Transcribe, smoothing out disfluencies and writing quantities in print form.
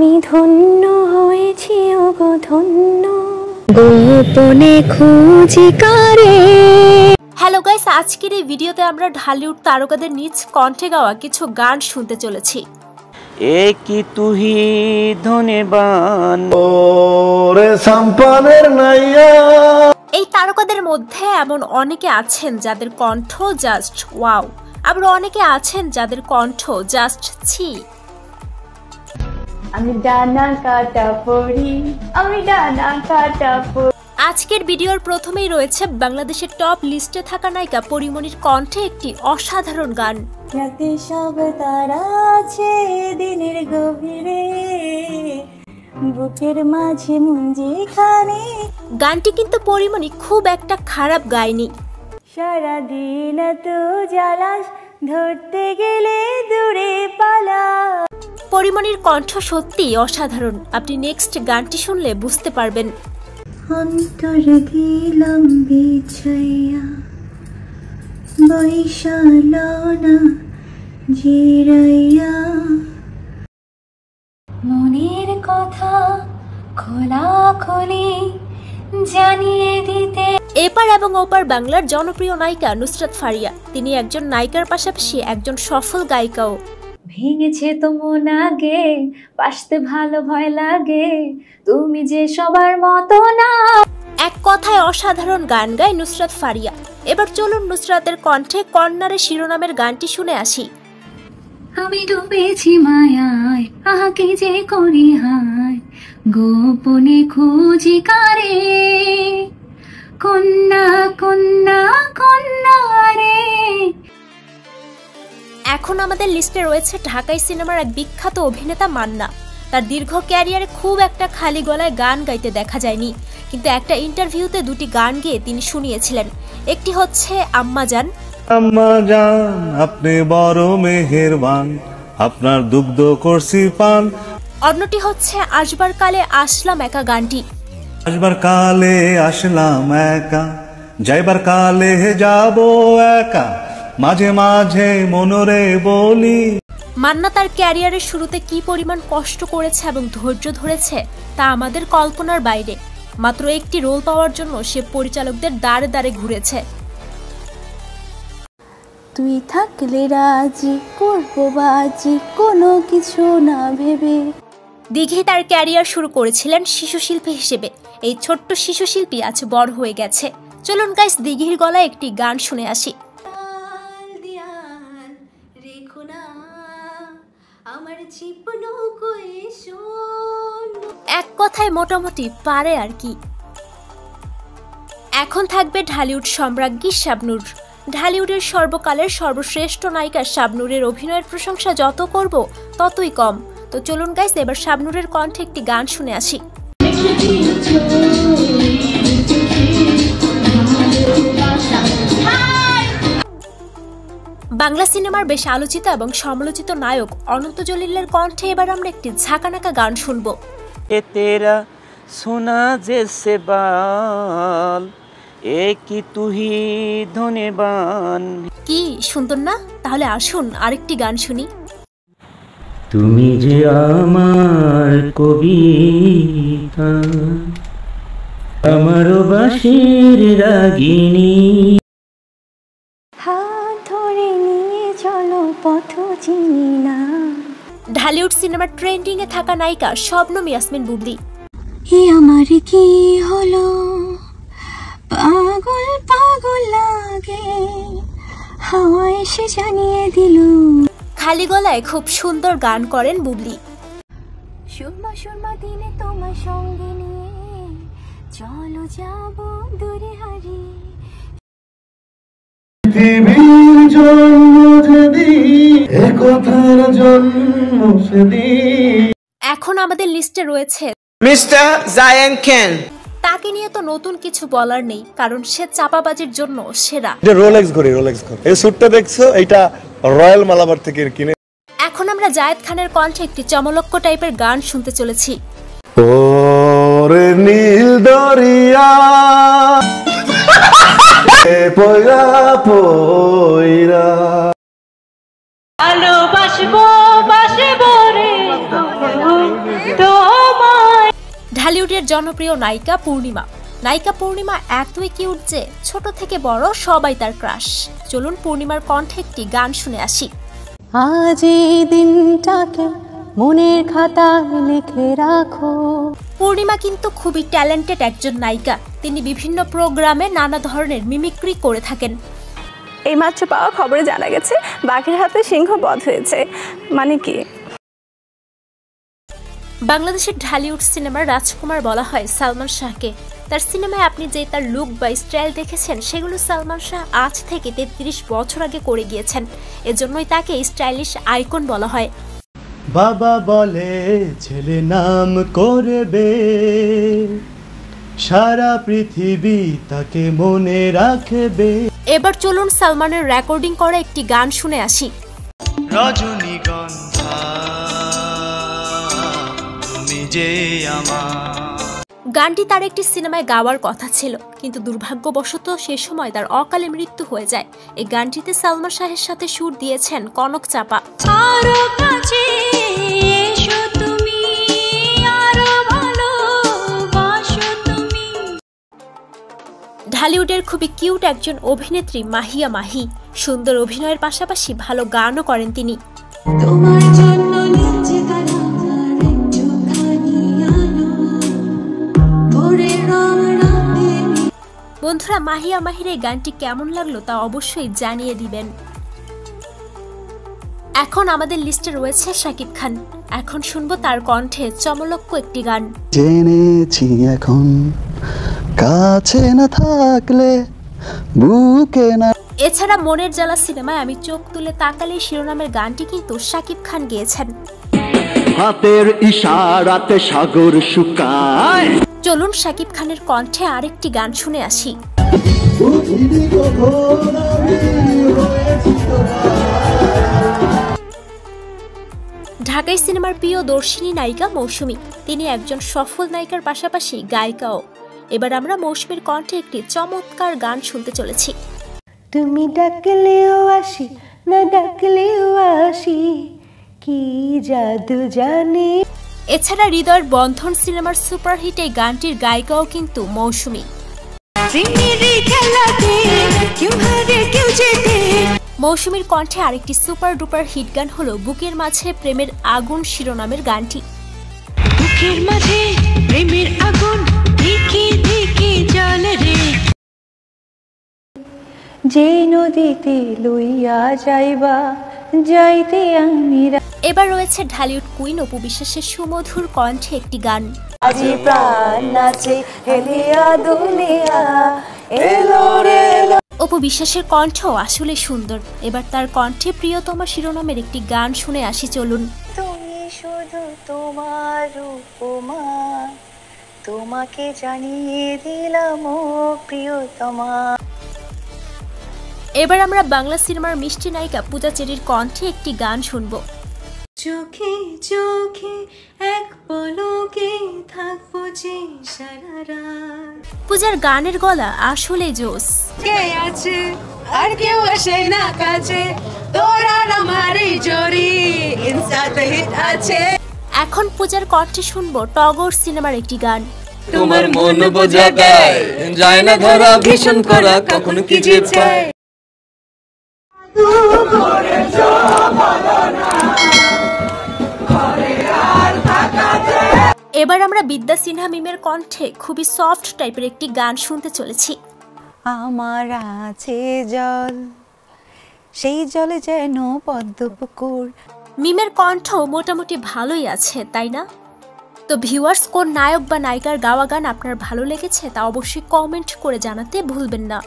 আমি ধন্য হয়েছি ওগো ধন্য, গোপনে খুঁজি কারে। হ্যালো গাইস, আজকের এই ভিডিওতে আমরা ঢালিউড তারকাদের নিজ কণ্ঠে গাওয়া কিছু গান শুনতে চলেছি। একই তুহি ধনেবান ওরে সম্পানের নাইয়া। এই তারকাদের মধ্যে এমন অনেকে আছেন যাদের কণ্ঠ জাস্ট ওয়াও, আবার অনেকে আছেন যাদের কণ্ঠ জাস্ট ছি। আমি ডানা কাটা পড়ি, আমি ডানা কাটা পড়ি। আজকের ভিডিওর প্রথমেই রয়েছে বাংলাদেশের টপ লিস্টে থাকা নায়িকা পরিমণির কণ্ঠে একটি অসাধারণ গান। রাতে সব তারা আছে দিনের গভীরে, বুকের মাঝে মুঞ্জিখানে। গানটি কিন্তু পরিমণি খুব একটা খারাপ গায়নি। সারাদিন তো জ্বালাস, ধরতে গেলে দূরে পালা। পরিমণির কণ্ঠ সত্যি অসাধারণ, আপনি নেক্সট গানটি শুনলে বুঝতে পারবেন। অন্তর দিলাম বিছাইয়া, বৈশালনা জিরাইয়া, মনের কথা খোলা খোলি জানিয়ে দিতে। এপার এবং ওপার বাংলার জনপ্রিয় নায়িকা নুসরাত ফারিয়া, তিনি একজন নায়িকার পাশাপাশি একজন সফল গায়িকাও। ভেঙেছে তো মন আগে, বাসতে ভালো ভয় লাগে, তুমি যে সবার মতো না। এক কথায় অসাধারণ গান গায় নুসরাত ফারিয়া। এবার চলুন নুসরাতের কণ্ঠে কর্নারে শিরোনামের গানটি শুনে আসি। আমি ডুবেছি মায়ায়, আহাকে যে করি হায়, গোপনে খুঁজি কারে, কন্যা কন্যা কন্যা রে। এখন আমাদের লিস্টে রয়েছে ঢাকাই সিনেমার এক বিখ্যাত অভিনেতা মান্না। তার দীর্ঘ ক্যারিয়ারে খুব একটা খালি গলায় গান গাইতে দেখা যায়নি, কিন্তু একটা ইন্টারভিউতে দুটি গান গেয়ে তিনি শুনিয়েছিলেন। একটি হচ্ছে আম্মা জান। আম্মা জান আপনি বড় মেহেরবান, আপনার দুগ্ধ করছি পান। অন্যটি হচ্ছে আসবার কালে আসলাম একা গানটি। আসবার কালে আসলাম একা, যাইবার কালে যাব একা, মাঝে মাঝে মনরে বলি। মান্না তার ক্যারিয়ারের শুরুতে কি পরিমাণ কষ্ট করেছে এবং ধৈর্য ধরেছে তা আমাদের কল্পনার বাইরে। মাত্র একটি রোল পাওয়ার জন্য সে পরিচালকদের দ্বারে দ্বারে ঘুরেছে। তুই থাকলে রাজি করবো বাজি, কোনো কিছু না ভেবে। দিঘি তার ক্যারিয়ার শুরু করেছিলেন শিশু শিল্পী হিসেবে। এই ছোট্ট শিশু শিল্পী আজ বড় হয়ে গেছে। চলুন গাইস, দিঘির গলায় একটি গান শুনে আসি। এক কথায় মোটামুটি পারে আর কি। এখন থাকবে ঢালিউড সম্রাজ্ঞী শাবনূর। ঢালিউডের সর্বকালের সর্বশ্রেষ্ঠ নায়িকা শাবনূরের অভিনয়ের প্রশংসা যত করব ততই কম। তো চলুন গাইস, এবার শাবনূরের কণ্ঠে একটি গান শুনে আসি। বাংলা সিনেমার বেশ আলোচিত এবং সমালোচিত নায়ক অনন্ত জলিলের কণ্ঠে এবার আমরা একটি ঝাঁকানাকা গান শুনবো। এ তেরা সোনা জেসে বাল একই তুহি ধনেবান। কি সুন্দর না? তাহলে আসুন আরেকটি গান শুনি। তুমি যে আমার কবিতা, আমার বাঁশির রাগিনী। হাত ধরে নিয়ে চলো পথ চিনি না। ঢালিউড সিনেমার ট্রেন্ডিং এ থাকা নায়িকা শবনম ইয়াসমিন বুবলি। এ আমার কি হলো, পাগল পাগল লাগে, হাওয়া এসে জানিয়ে দিল। খালি গলায় খুব সুন্দর গান করেন বুবলি। সুরমা সুরমা দিনে তোমার সঙ্গে নিয়ে চলো যাব দূরে হারিয়ে। পৃথিবীর জন্ম যেদিন, এ কথার জন্ম সেদিন। এখন আমাদের লিস্টে রয়েছে মিস্টার জায়ান খান। তাকে নিয়ে তো নতুন কিছু বলার নেই, কারণ সে চাপাবাজির জন্য সেরা। এটা রোলেক্স ঘড়ি, রোলেক্স ঘড়ি। এই স্যুটটা দেখছো, এটা রয়্যাল মালাবার থেকে কিনে। এখন আমরা জায়েদ খানের কণ্ঠে একটি চমলক্ষ টাইপের গান শুনতে চলেছি। ওরে নীল দরিয়া পয়রা পয়রা, ভালোবাসবো বাসবো রে ঢালিউডের জনপ্রিয় নায়িকা পূর্ণিমা। নায়িকা পূর্ণিমা এতই কিউট যে ছোট থেকে বড় সবাই তার ক্রাশ। চলুন পূর্ণিমার কণ্ঠে একটি গান শুনে আসি। আজ এই দিনটাকে মনের খাতায় লিখে রাখো। পূর্ণিমা কিন্তু খুবই ট্যালেন্টেড একজন নায়িকা। তিনি বিভিন্ন প্রোগ্রামে নানা ধরনের মিমিক্রি করে থাকেন। এইমাত্র পাওয়া খবরে জানা গেছে বাঘের হাতে সিংহ বধ হয়েছে। মানে কি? বাংলাদেশের ঢালিউড সিনেমার রাজকুমার বলা হয় সালমান শাহকে। তার সিনেমায় আপনি যে তার লুক বা স্টাইল দেখেছেন সেগুলো সালমান শাহ আজ থেকে 33 বছর আগে করে গিয়েছেন। এজন্যই তাকে স্টাইলিশ আইকন বলা হয়। বাবা বলে ছেলে নাম করবে, সারা পৃথিবী তাকে মনে রাখবে। এবার চলুন সালমানের রেকর্ডিং করা একটি গান শুনে আসি। রজনীগন্ধা তুমি যে আমার। গানটি তার একটি সিনেমায় গাওয়ার কথা ছিল, কিন্তু দুর্ভাগ্যবশত সে সময় তার অকালে মৃত্যু হয়ে যায়। এই গানটিতে সালমান শাহের সাথে সুর দিয়েছেন কনক চাপা। ঢালিউডের খুবই কিউট একজন অভিনেত্রী মাহিয়া মাহি। সুন্দর অভিনয়ের পাশাপাশি ভালো গানও করেন তিনি। বন্ধুরা, মাহিয়া মাহির এই গানটি কেমন লাগলো তা অবশ্যই জানিয়ে দিবেন। এখন আমাদের লিস্টে রয়েছে শাকিব খান। এখন শুনবো তার কণ্ঠে চমলক্ষ একটি গান। জেনেছি এখন কাছে না থাকলে বুকে না। এছাড়া মনের জ্বালা সিনেমায় আমি চোখ তুলে তাকালে শিরোনামের গানটি কিন্তু শাকিব খান গেয়েছেন। হাতের ইশারাতে সাগর শুকায়। চলুন শাকিব খানের কণ্ঠে আরেকটি গান শুনে আসি। ঢাকাই সিনেমার প্রিয় দর্শিনী নায়িকা মৌসুমী। তিনি একজন সফল নায়িকার পাশাপাশি গায়িকাও। এবার আমরা মৌসুমীর কণ্ঠে একটি চমৎকার গান শুনতে চলেছি। তুমি ডাকলেও আসি, না ডাকলেও আসি, কি জাদু জানি। এছাড়া হৃদয়ের বন্ধন সিনেমার সুপারহিট এই গানটির গায়িকাও কিন্তু মৌসুমী। মৌসুমীর কণ্ঠে আরেকটি সুপার ডুপার হিট গান হলো বুকের মাঝে প্রেমের আগুন শিরোনামের গানটি। বুকের মাঝে প্রেমের আগুন দেখি দেখি জ্বলে রে, যে নদীতে লইয়া যাইবা যাইতে আমি। এবার রয়েছে ঢালিউড কুইন অপু বিশ্বাসের সুমধুর কণ্ঠে একটি গান। আজি প্রাণ নাচে হেলিয়া দুনিয়া এলো রে। অপু বিশ্বাসের কণ্ঠ আসলে সুন্দর। এবার তার কণ্ঠে প্রিয়তমা শিরোনামের একটি গান শুনে আসি চলুন। তুমি শুধু তোমার উপমা, তোমাকে জানিয়ে দিলাম ও প্রিয়তমা। এবার আমরা বাংলা সিনেমার মিষ্টি নায়িকা পূজা চেরির কণ্ঠে একটি গান শুনবো। চোখে চোখে এক পলকে থাকবো যে সারা রাত। পূজার গানের গলা আসলে জোস। কে আছে আর কেউ আসে না কাছে, তোর আর আমার এই জড়ি ইনস্টাতে হিট আছে। এখন পূজার কণ্ঠে শুনবো টগর সিনেমার একটি গান। তোমার মন বোঝা যায় না ধরা ভীষণ করা কখনো কি যে পায়। এবার আমরা বিদ্যা সিনহা মিমের কণ্ঠে খুবই সফট টাইপের একটি গান শুনতে চলেছি। আমার আছে জল, সেই জলে যেন পদ্ম পুকুর। মিমের কণ্ঠ মোটামুটি ভালোই আছে, তাই না? তো ভিউয়ার্স, কোন নায়ক বা নায়িকার গাওয়া গান আপনার ভালো লেগেছে তা অবশ্যই কমেন্ট করে জানাতে ভুলবেন না।